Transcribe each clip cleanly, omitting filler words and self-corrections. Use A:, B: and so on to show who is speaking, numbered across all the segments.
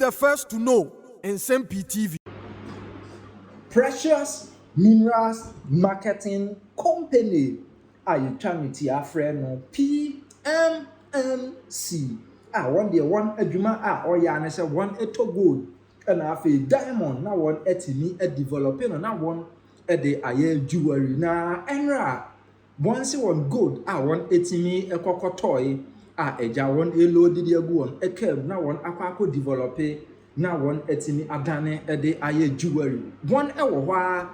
A: the first to know. Nsem-Pii TV.
B: Precious Minerals Marketing Company. Are you trying to your friend PMMC? One day one adwuma or ya say one eto gold and a diamond now one etimi a developing na one de aye jewelry na enra once one gold one etimi e kokotoy eja one elo didi agu one ekeb na one akwa develope na one etimi adane de aye jewelry one ewo hwa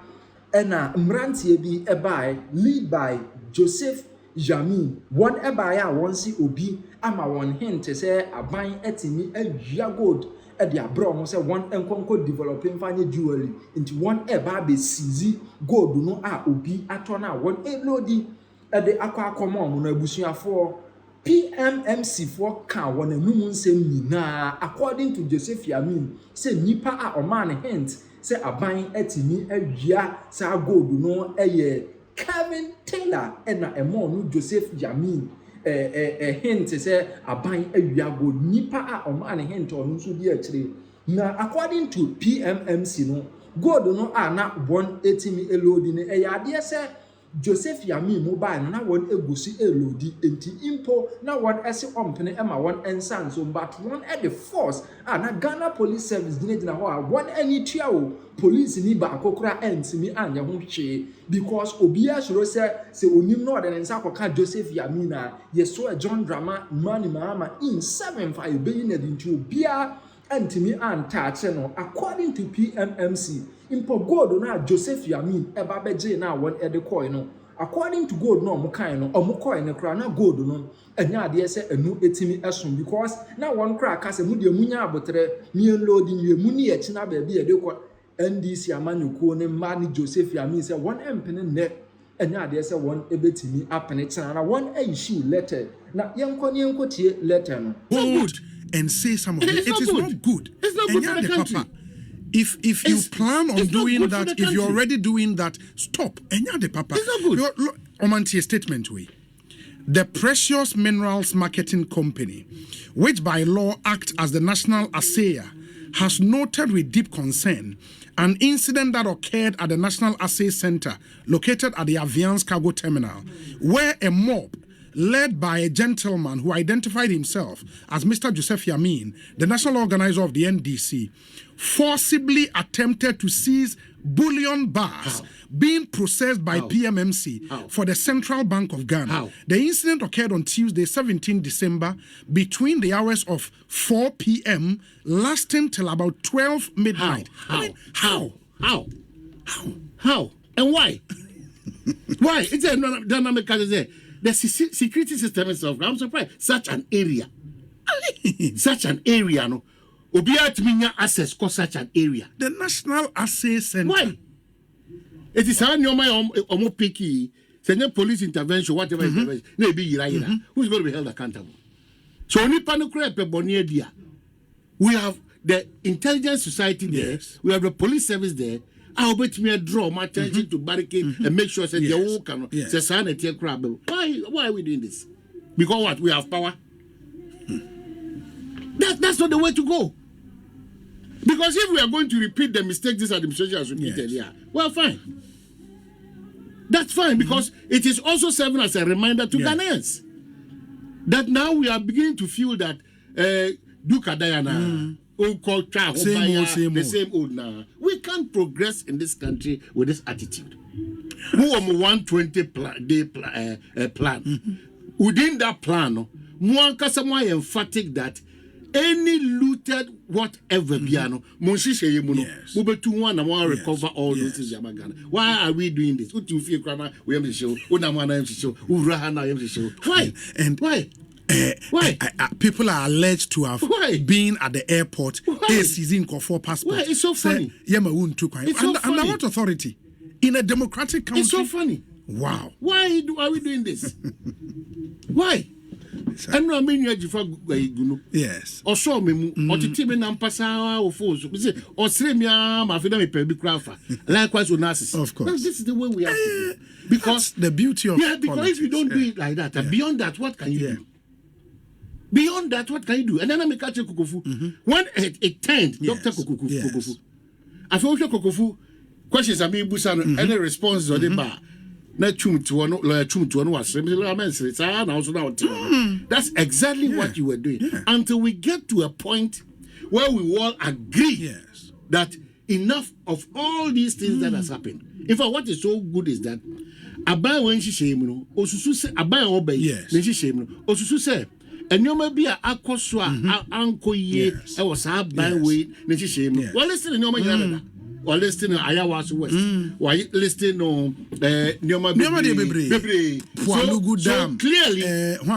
B: na mrantie bi ebai lead by Gold-Yamin one ebai a one si obi ama one hint say aban etimi awia gold e dia bro mo say one enkonko developing fanye jewelry into one eba be seize gold no obi atona one elodi e de akoma mo na abusuafo PMMC for kan one anum nsem nyina according to Gold-Yamin say nipa a o man hint say aban etimi awia sa gold no eye Kevin Taylor na emo no Gold-Yamin hint say aban awia gold nipa a o man hint on so di akire na according to PMMC no gold no na 180 elodi ne ade say Gold-Yamin mobile na one egusi elodi enti impo na one ese ompene ema one ensan so but one at the force na Ghana Police Service dinagina ho one any tua o police ni ba akokora entimi anya ho hwe because obia shiro say onim no de nsa akoka Gold-Yamin na yeso a John Drama mani mama in 7-5 be na dintu obia entimi antache no according to PMMC impo gold na Gold-Yamin eba beje na one ede coin no according to gold no omukan no omukoin ne kra na gold no enya ade se enu etimi eson because na one kra ka se mu de munya abotre mien load ni emu ni echi na ba bi ede ko NDC amanyuko ne ma ni Gold-Yamin se one empene ne enya ade se one ebetimi apene chana na one issue letter na yenko tie letter no
C: good and say some of it. It is not good.
D: It's not good for the country.
C: Papa. If you plan on doing that, if you're already doing that, stop. Enya papa.
D: It's not good.
C: Omanti statement way. The Precious Minerals Marketing Company, which by law acts as the national assayer, has noted with deep concern an incident that occurred at the National Assay Center located at the Aviance Cargo Terminal, where a mob led by a gentleman who identified himself as Mr. Gold-Yamin, the national organizer of the NDC, forcibly attempted to seize bullion bars being processed by PMMC for the Central Bank of Ghana. The incident occurred on Tuesday, 17 December, between the hours of 4 p.m., lasting till about 12 midnight.
D: How? And why? Why? It's a dynamic there. The security system itself, I'm surprised. Such an area, no. Obia to me access cause such an area.
C: The National Assay Center.
D: Why? It is how you my picky. Send police intervention, whatever intervention. Maybe who's going to be held accountable? So only Bonia. We have the intelligence society there. Yes. We have the police service there. I'll bet me draw my attention to barricade and make sure that they all can say sanity crab. Why are we doing this? Because what? We have power. That's not the way to go. Because if we are going to repeat the mistake this administration has repeated, well, fine. That's fine because it is also serving as a reminder to Ghanaians that now we are beginning to feel that Duka Diana. Same old now. We can't progress in this country with this attitude. Who on 120-day plan? Within that plan, more emphatic that any looted whatever piano, recover all those things. Why are we doing this? Why?
C: And why? People are alleged to have been at the airport seizing for passport.
D: Why? It's so funny.
C: It's so funny. Under what authority? In a democratic country?
D: It's so funny.
C: Wow.
D: Why are we doing this? Why? I know I mean you
C: yes.
D: Or show me or to team in Ampasa or force. Or Sremia, my family pay likewise with nurses.
C: Of course.
D: This is the way we have to do. Because
C: the beauty of
D: because if you don't do it like that, and beyond that, what can you do? Beyond that, what can you do? And then I make catch Kokofu. When it turned, Dr. Kokofu. I feel Kokofu questions are being busan any responses or the bar. Not chum to one was that's exactly what you were doing. Until we get to a point where we all agree that enough of all these things that has happened. In fact, what is so good is that Abai when she shame no, Osusu say Abai obey when she shame no, Osusu say and you may be a aquaswa uncle ye I was a by way when she shame. Well, listen to Noma or listening to Ayawas West. Why listening to Nyoma Bebre. So clearly,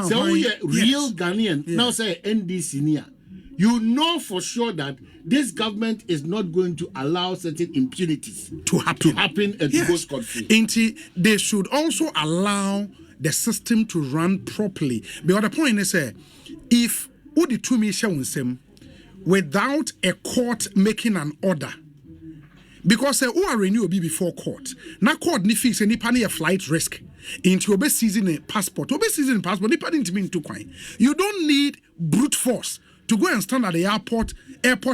D: so we are real Ghanaian. Now say NDC near. You know for sure that this government is not going to allow certain impunities
C: to happen
D: and to go scot-free.
C: They should also allow the system to run properly. Because the point is, if Udi Tumi Nsem without a court making an order, because who are renew be before court, now court ni fix any pani a flight risk into obe season a passport, ni pani into kwine. You don't need brute force to go and stand at the airport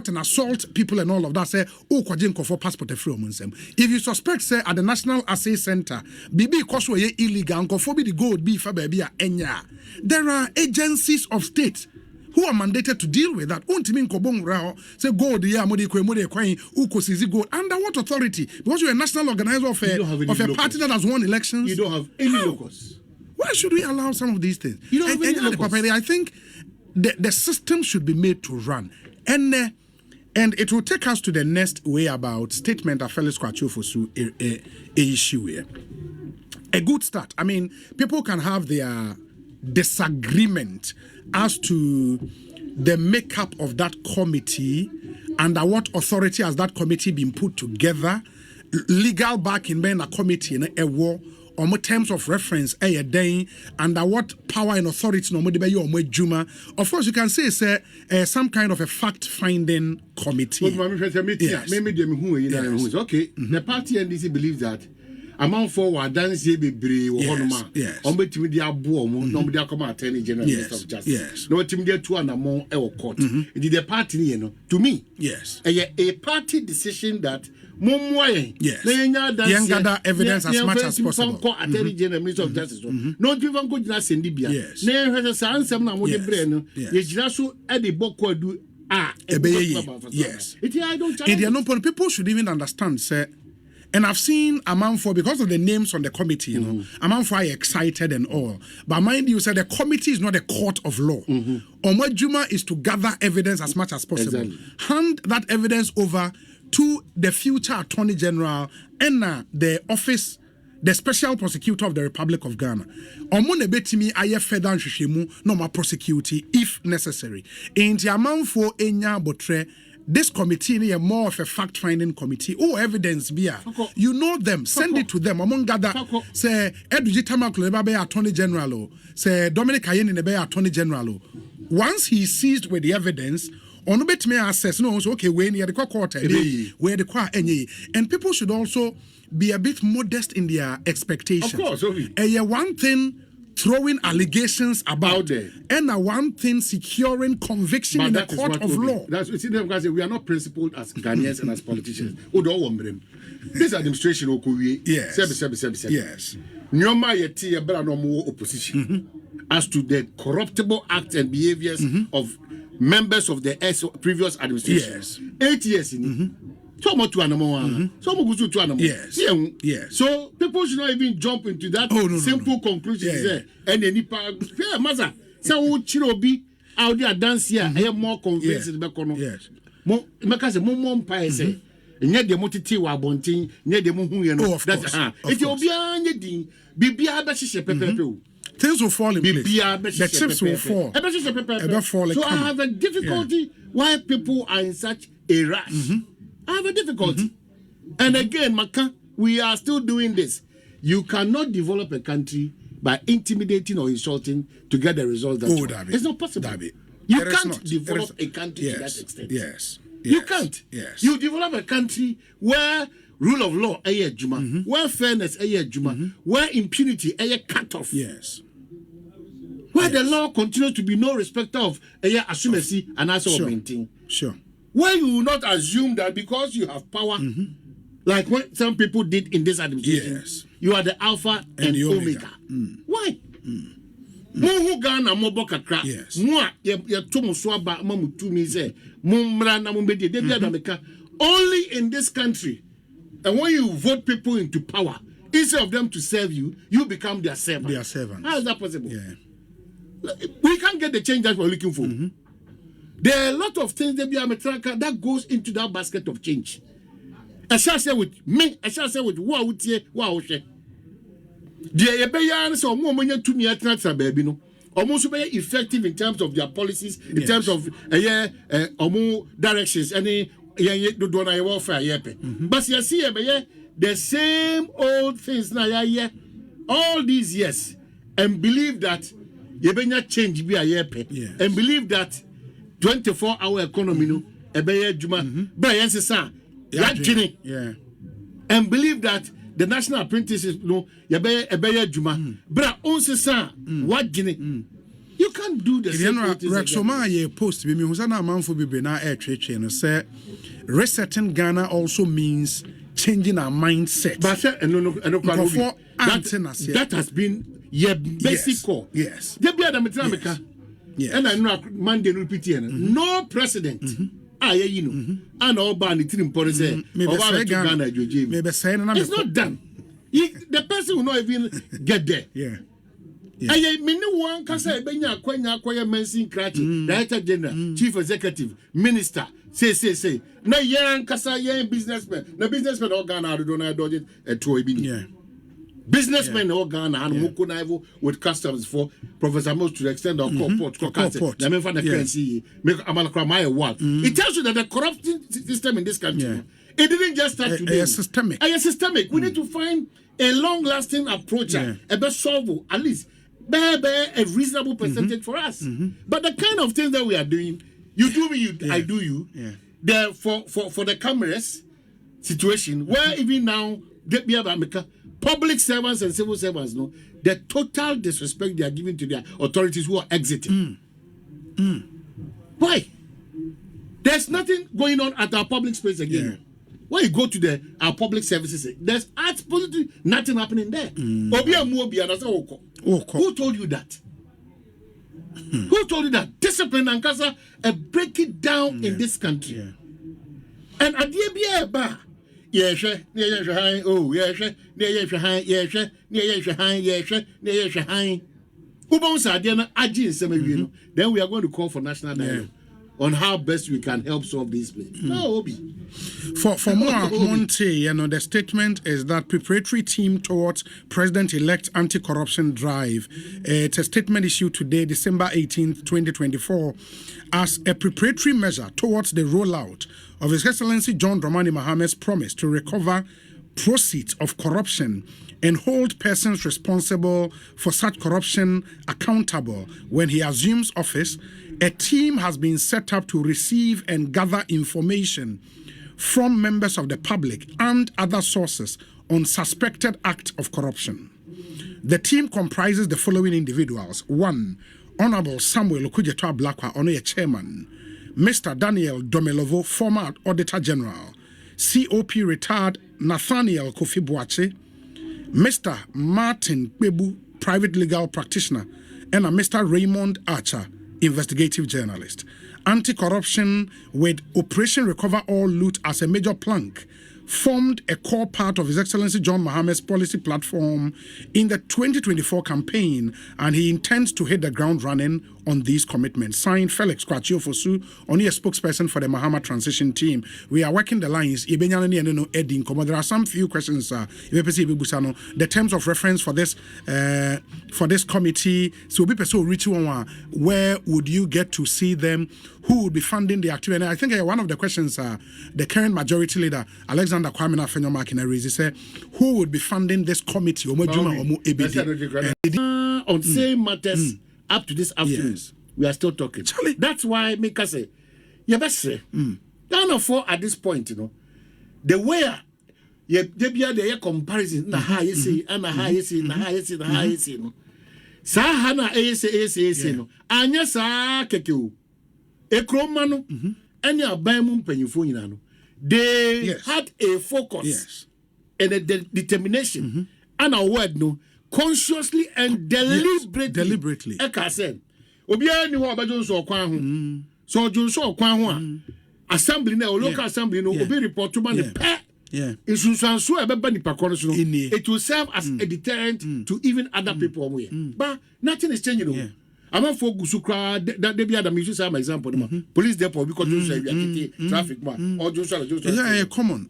C: and assault people and all of that. Say, oh, kwajinko for passport free Nsem. If you suspect, say, at the National Assay Center, bibi koso ye illegal, for the gold be for baby enya. There are agencies of state who are mandated to deal with that. Untimin kobong rao say gold ya modi kwai uko sizi gold under what authority? Because you're a national organizer of a party that has won elections.
D: You don't have any locus.
C: Why should we allow some of these things?
D: You don't have any locus.
C: I think the system should be made to run. And it will take us to the next way about statement of Felix Kwachofosu issue here. A good start. I mean, people can have their disagreement as to the makeup of that committee, under what authority has that committee been put together, legal backing being a committee in a war, or more terms of reference, under what power and authority no more juma. Of course, you can say some kind of a fact-finding committee.
D: Yes. Okay, the party NDC believes that among forward dance ye be brave or honoma. On between the abo, nobody come attorney general Minister of Justice. No team there two and among our court. It is the party, you know, to me.
C: Yes.
D: A party decision that
C: yes. Gather evidence as much as possible.
D: Attorney general Minister of Justice. No even go to Sendibia.
C: Yes.
D: Nay has a answer now with the brain. Yes, at the Boko do
C: yes.
D: I don't challenge.
C: People should even understand, sir. And I've seen Amanfo, because of the names on the committee, you know, Amanfo are excited and all. But mind you, the committee is not a court of law. Omajuma is to gather evidence as much as possible.
D: Exactly.
C: Hand that evidence over to the future Attorney General and the office, the Special Prosecutor of the Republic of Ghana. Omone betimi aye further nhwehwemu no ma prosecute if necessary. Enti Amanfo enya botre. This committee is more of a fact-finding committee. Oh, evidence, Bia. You know them. Send it to them. Among other, say, Eduji Tamaklo be Attorney General. Say, Dominic Ayeni be Attorney General. Once he seized with the evidence, on bet me assess. No, so okay, when you the court, where the court any, and people should also be a bit modest in their expectations.
D: Of course,
C: one thing. Throwing allegations about
D: it,
C: and one thing securing conviction in the court of law.
D: That's what we are not principled as Ghanaians and as politicians. This administration,
C: yes,
D: yes. Nyoma yeti ebra no more opposition as to the corruptible acts and behaviors of members of the previous administration.
C: Yes,
D: 8 years in. Some to animal, some go to animal.
C: Yes. Yes.
D: So people should not even jump into that simple conclusion.
C: Yeah.
D: And any maza. So Chirobi out there dance here. I have more convincing.
C: Yes.
D: More because the more pie say. Nyɛ deɛ motete wɔ abɔnten nyɛ deɛ mohu yɛ no that's it obiara nyɛ din bibia bɛhyehyɛ pɛpɛpɛ o
C: things will fall in place the chips will fall
D: so I have a difficulty why people are in such a rush. I have a difficulty. And again, Maka, we are still doing this. You cannot develop a country by intimidating or insulting to get the results that you want. It's not possible. You can't develop a country to that extent.
C: Yes.
D: You can't.
C: Yes.
D: You develop a country where rule of law juma, where fairness juma, where impunity cut off.
C: Yes.
D: Where the law continues to be no respecter of assumacy and also maintain.
C: Sure.
D: Where you will not assume that because you have power, like what some people did in this administration, you are the alpha and the omega. Why? Who Ghana mobo kakra? Moi ye tomu swaba mamu tumi say mumra na mumbedi de America. Only in this country, and when you vote people into power, instead of them to serve you, you become their servant.
C: Their servant.
D: How is that possible?
C: Yeah.
D: We can't get the change that we're looking for. There are a lot of things that goes into that basket of change. I shall say with me, I shall say with what share. The Ebeyan so more money to me at baby no. Almost be effective in terms of their policies, in terms of more directions, any do donor welfare yepe. But you see the same old things now all these years and believe that you better change be a yepe and believe that 24-hour economy no ebeye juma Brian Sisa and believe that the national apprentices no ebeye juma bra on Sisa what gene you can't do the same thing.
C: Rexoma ye post be me husana amanfo bibe na etwetwe no say resetting Ghana also means changing our mindset.
D: But that has been your basic core.
C: Yes.
D: And I know Monday repeat no president. And all ban it in policy. It's not done. The person will not even get there. I mean, one can say, Benya, Mensin Cratchy, Director General, Chief Executive, Minister, say. Na young Kasa, young businessman, the businessman organ, I don't know, dodge it at Troy Bini. Businessmen organ and Mukunaivo with customs for Professor Most to extend our port, the men for the currency, make Amalakramaya work. It tells you that the corruption system in this country, it didn't just start today.
C: It's systemic.
D: We need to find a long lasting approach, a best solve, at least. A reasonable percentage for us. But the kind of things that we are doing, you do me, I do you. There for the cameras situation, where even now, public servants and civil servants know the total disrespect they are giving to their authorities who are exiting. Why? There's nothing going on at our public space again. When you go to our public services, there's absolutely nothing happening there. Who told you that? Who told you that? Discipline and casa break it down in this country. And at the bar, then we are going to call for national dialogue on how best we can help solve this place. No, Obi.
C: For more Monte, the statement is that preparatory team towards President-elect anti-corruption drive. It's a statement issued today, December 18th, 2024, as a preparatory measure towards the rollout of His Excellency John Dramani Mahame's promise to recover proceeds of corruption and hold persons responsible for such corruption accountable when he assumes office. A team has been set up to receive and gather information from members of the public and other sources on suspected acts of corruption. The team comprises the following individuals. 1. Honorable Samuel Okujeto Ablakwa, Honorary Chairman. Mr. Daniel Domelovo, former Auditor General. COP retired Nathaniel Kofi Boache. Mr. Martin Kwebu, private legal practitioner. And Mr. Raymond Archer, investigative journalist. Anti-corruption with Operation Recover All Loot as a major plank formed a core part of His Excellency John Mahame's policy platform in the 2024 campaign, and he intends to hit the ground running on these commitments. Signed, Felix Kwachiofosu, only a spokesperson for the Mahama transition team. We are working the lines. There are some few questions. The terms of reference for this committee. So where would you get to see them? Who would be funding the activity? And I think one of the questions the current majority leader, Alexander Kwame Afenyo-Markin, raised, said, who would be funding this committee? On
D: same matters up to this afternoon. Yes. We are still talking.
C: Charlie.
D: That's why Mika say, best say, down for at this point, the way there be a comparison, na high see, and a high see, Sahana ASA no. Anya sa keke o. Ekroma no. Any abaimu mpanyimfo nyina no. They had a focus and a determination and a word no consciously and deliberately. Eka said, Obia ni ho abajo so okwan ho. So ojo so okwan ho a assembly na local assembly no obi report to man pe. It will serve as a deterrent to even other people. But nothing is changing. I'm not for Gusukra that they be other musicians. Some example, police depot because you say traffic man or just
C: a common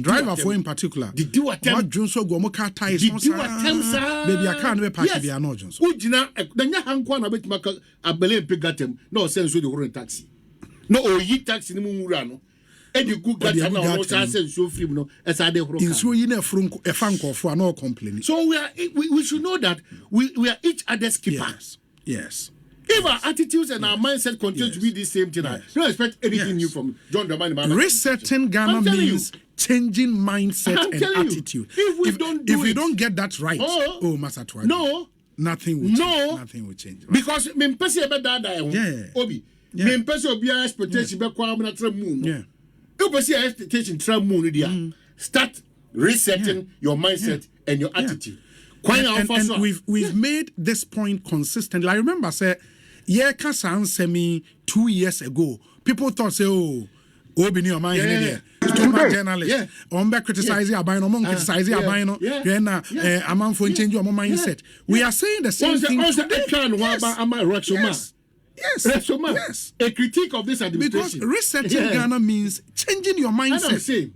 C: driver for in particular.
D: Did you attempt
C: Johnson go moka ties?
D: Did you attempt, sir?
C: Baby, I can't be party be no Johnson.
D: Ujina, then you hang one a bit maka a Belen pigatem. No sense with the whole taxi. No, or ye taxi in Murano. And you good that no sense so free no as I do.
C: In so you know from a fanko for no complaining.
D: So we should know that we are each other's keeper.
C: Yes.
D: If our attitudes and our mindset continue to be the same thing, don't expect anything new from John Dramani.
C: Resetting Ghana means changing mindset and attitude. If we don't get that right, Master Twa, nothing will change. Nothing will change. Right?
D: Because me pese be dada Obi. Me pese obi expectation be kwa na tra moon. You pese expectation tra moon dia. Start resetting your mindset and your attitude.
C: And we've made this point consistently. I remember say Nsem-Pii 2 years ago, people thought say Obini or mine there. Stomach journalist. Ombe criticizing Abino, Mom criticizing Abino. Then a man for change your mindset. We are saying the same thing. Yes.
D: A critique of this administration.
C: Because resetting Ghana means changing your mindset.
D: I'm saying,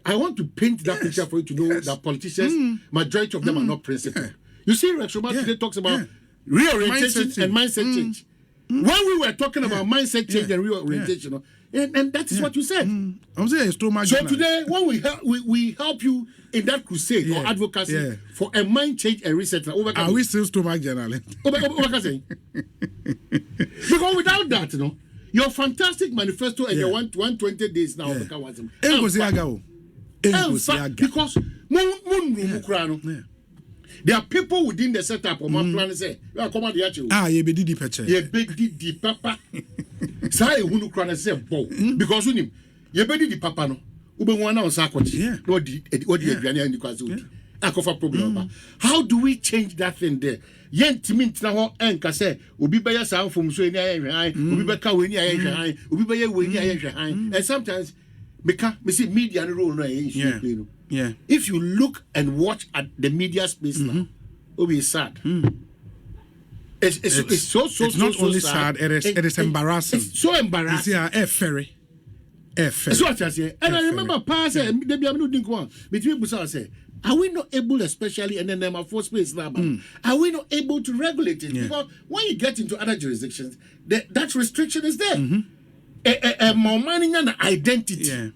D: I want to paint that picture for you to know that politicians, majority of them are not principled. You see, Rex Shoma today talks about reorientation and mindset change. When we were talking about mindset change and reorientation, and that is what you said.
C: I'm saying it's too much.
D: So today, when we help you in that crusade or advocacy for a mind change and reset,
C: are we still stomach journalists?
D: Because without that, your fantastic manifesto and your 120 days now, because there are people within the setup of my plan say,
C: you be di peche.
D: You be di papa. Say who no say because you be di papa no. Ube wana on sakoti. No di aduane and kwazu. Akofa problem. How do we change that thing there? Yen timin tina ho enka say obi be ya san fom so ni ayehwe obi be ka we ni ayehwe obi be ya we ni ayehwe and sometimes me see media no role no if you look and watch at the media space now, it will be sad. It's so
C: not only sad, it is embarrassing.
D: It's so embarrassing.
C: It's ferry.
D: That's what I say. And I remember passing, maybe I'm not doing one. Between Busa say, are we not able, especially in the name of force space now, are we not able to regulate it? Because when you get into other jurisdictions, that restriction is there. A more money and identity.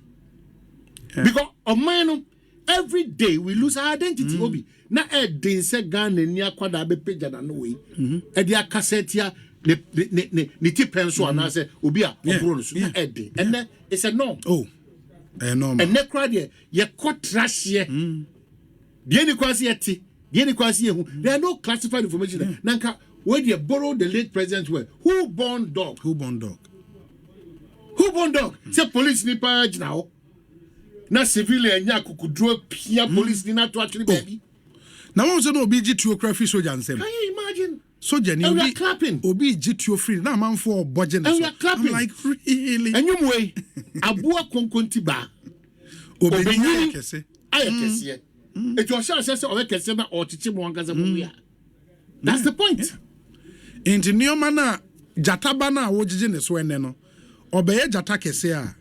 D: Because of mine, every day we lose our identity. Obi na say Ghana ni akwada be page na no way. E dia cassette ya ne ti penso ana say obi a obro no so na ede. And it's a norm.
C: Normal.
D: And ne crowd ye cut trash ye. Die ni kwasi yeti. Die ni kwasi ye hu. There are no classified information there. Nanka where they borrow the late president were. Who born dog? Say police ni pa now. Na civilian nya kukudro pia police ni na to actually baby.
C: Now also no be GTO crafty soldier Nsem.
D: Can you imagine?
C: Soldier ni
D: obi clapping.
C: Obi GTO free. Na man for budget.
D: And we are clapping.
C: I'm like really.
D: And you way abua konkonti ba. Obi ni kese. Ayekese. It was sure say o kese na ochichi mo angaza mo ya. That's the point.
C: Into nioma na jata ba na wo gigi ne so ene no. Obeye jata kese a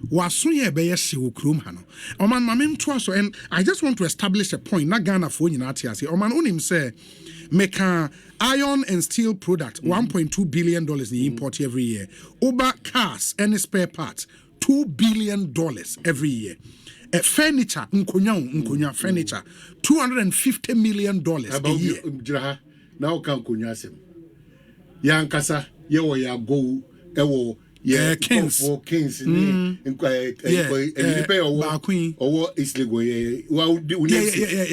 C: wasunye beye hye wo krom ha no oman mamem to so. And I just want to establish a point na Ghana fo nyina atiase oman onim say meka iron and steel product $1.2 billion in import every year. Uber cars and spare parts $2 billion every year. Furniture nkonya furniture $250 million a year.
D: Now kan konya sem ya nkasa ye wo ya go ewo
C: Kings
D: ni pay or is legal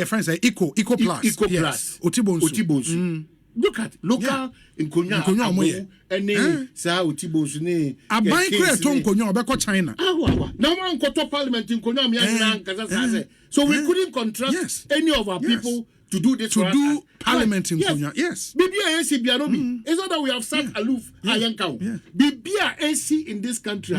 D: friends
C: say eco plus
D: Otibonsu Look at local Nkonya
C: Nkonya
D: any sa Otibos ne.
C: Aban kre to Nkonya obekọ China.
D: Now man koto parliament Nkonya me say. So we couldn't contrast any of our people to do this
C: to do parliament in Konya. Yes.
D: Bibia AC Bianobi. It's not that we have sat aloof Ayanka. Bibia AC in this country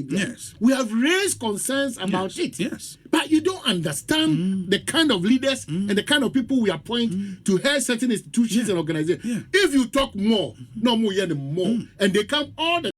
C: Yes.
D: We have raised concerns about it.
C: Yes.
D: But you don't understand the kind of leaders and the kind of people we appoint to head certain institutions and organizations. If you talk more, no more, more, and they come all the